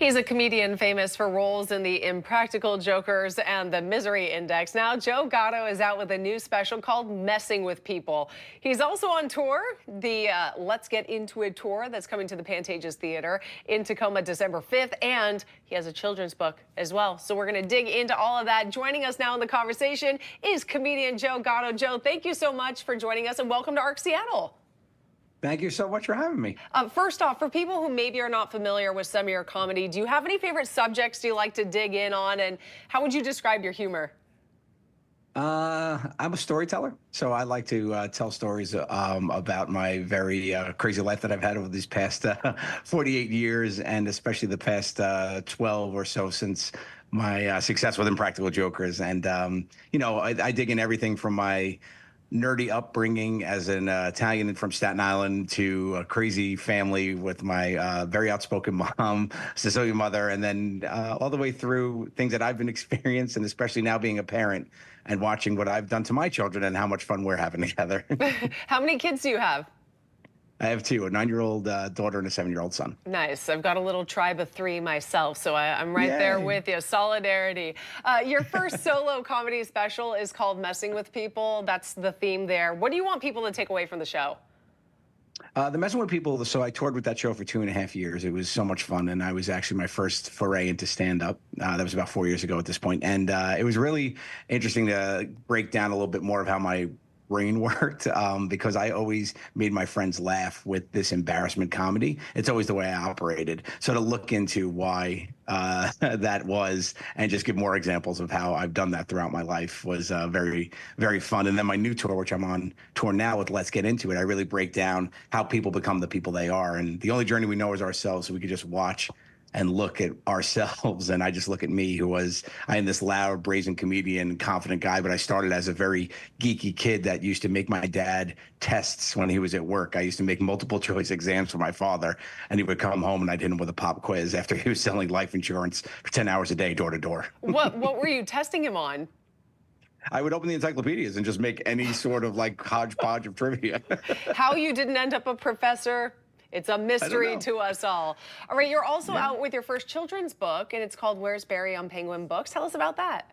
He's a comedian famous for roles in the Impractical Jokers and the Misery Index. Now, Joe Gatto is out with a new special called Messing with People. He's also on tour, the Let's Get Into It tour that's coming to the Pantages Theater in Tacoma December 5th, and he has a children's book as well. So we're going to dig into all of that. Joining us now in the conversation is comedian Joe Gatto. Joe, thank you so much for joining us, and welcome to ARC Seattle. Thank you so much for having me. First off, for people who maybe are not familiar with some of your comedy, do you have any favorite subjects you like to dig in on, and how would you describe your humor? I'm a storyteller, so I like to tell stories about my very crazy life that I've had over these past 48 years, and especially the past 12 or so since my success with Impractical Jokers. And, I dig in everything from my nerdy upbringing as an Italian from Staten Island to a crazy family with my very outspoken mom, Sicilian mother, and then all the way through things that I've been experiencing, and especially now being a parent and watching what I've done to my children and how much fun we're having together. How many kids do you have? I have two, a 9-year-old daughter and a 7-year-old son. Nice. I've got a little tribe of 3 myself, so I'm right there with you. Solidarity. Your first solo comedy special is called Messing with People. That's the theme there. What do you want people to take away from the show? The Messing with People, so I toured with that show for 2.5 years. It was so much fun, and I was actually my first foray into stand-up. That was about 4 years ago at this point. And it was really interesting to break down a little bit more of how my brain worked, because I always made my friends laugh with this embarrassment comedy. It's always the way I operated. So to look into why that was and just give more examples of how I've done that throughout my life was very, very fun. And then my new tour, which I'm on tour now with Let's Get Into It, I really break down how people become the people they are. And the only journey we know is ourselves, so we could just watch and look at ourselves. And I just look at me, I am this loud, brazen comedian, confident guy, but I started as a very geeky kid that used to make my dad tests when he was at work. I used to make multiple choice exams for my father, and he would come home and I'd hit him with a pop quiz after he was selling life insurance for 10 hours a day, door to door. What were you testing him on? I would open the encyclopedias and just make any sort of like hodgepodge of trivia. How you didn't end up a professor? It's a mystery to us all. All right, you're also out with your first children's book, and it's called Where's Barry on Penguin Books. Tell us about that.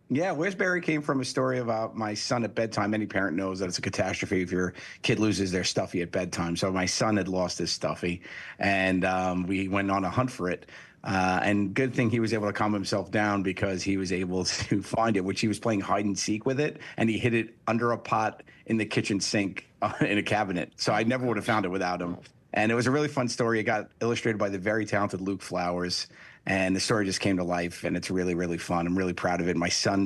Yeah, Where's Barry came from a story about my son at bedtime. Any parent knows that it's a catastrophe if your kid loses their stuffy at bedtime. So my son had lost his stuffy, and we went on a hunt for it. And good thing he was able to calm himself down, because he was able to find it, which he was playing hide and seek with it, and he hid it under a pot in the kitchen sink in a cabinet. So I never would have found it without him. And it was a really fun story. It got illustrated by the very talented Luke Flowers, and the story just came to life, and it's really, really fun. I'm really proud of it.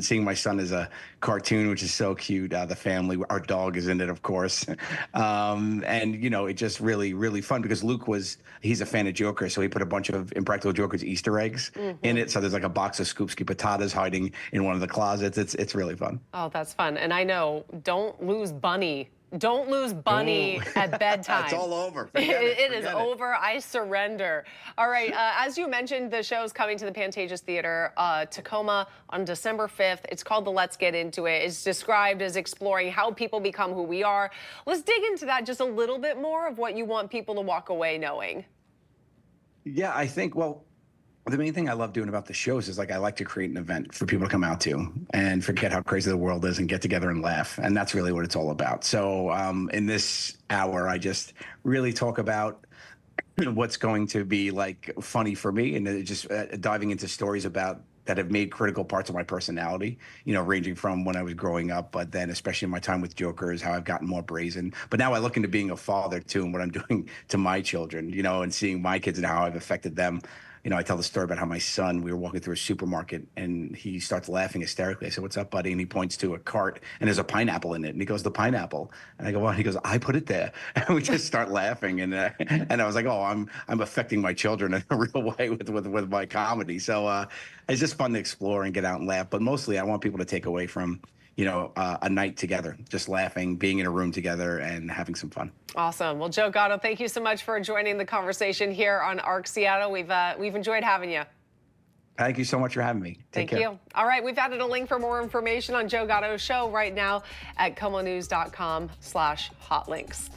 Seeing my son as a cartoon, which is so cute. The family, our dog is in it, of course. And, it just really, really fun, because he's a fan of Joker, so he put a bunch of Impractical Jokers Easter eggs in it. So there's like a box of Scoopsky potatoes hiding in one of the closets. It's really fun. Oh, that's fun. And I know, don't lose Bunny. Don't lose Bunny at bedtime. It's all over. It is over. I surrender. All right. As you mentioned, the show's coming to the Pantages Theater, Tacoma, on December 5th. It's called the Let's Get Into It. It's described as exploring how people become who we are. Let's dig into that just a little bit more, of what you want people to walk away knowing. Yeah, I think, the main thing I love doing about the shows is, I like to create an event for people to come out to and forget how crazy the world is and get together and laugh. And that's really what it's all about. So in this hour, I just really talk about what's going to be funny for me, and just diving into stories that have made critical parts of my personality, ranging from when I was growing up, but then especially in my time with Jokers, how I've gotten more brazen. But now I look into being a father too, and what I'm doing to my children, and seeing my kids and how I've affected them. I tell the story about how my son, we were walking through a supermarket, and he starts laughing hysterically. I said, "What's up, buddy?" And he points to a cart, and there's a pineapple in it. And he goes, "The pineapple." And I go, "What?" And he goes, "I put it there." And we just start laughing. And I was like, "Oh, I'm affecting my children in a real way with my comedy." So it's just fun to explore and get out and laugh. But mostly I want people to take away from, a night together, just laughing, being in a room together, and having some fun. Awesome. Well, Joe Gatto, thank you so much for joining the conversation here on ARC Seattle. We've enjoyed having you. Thank you so much for having me. Thank you. All right, we've added a link for more information on Joe Gatto's show right now at KOMOnews.com/hotlinks.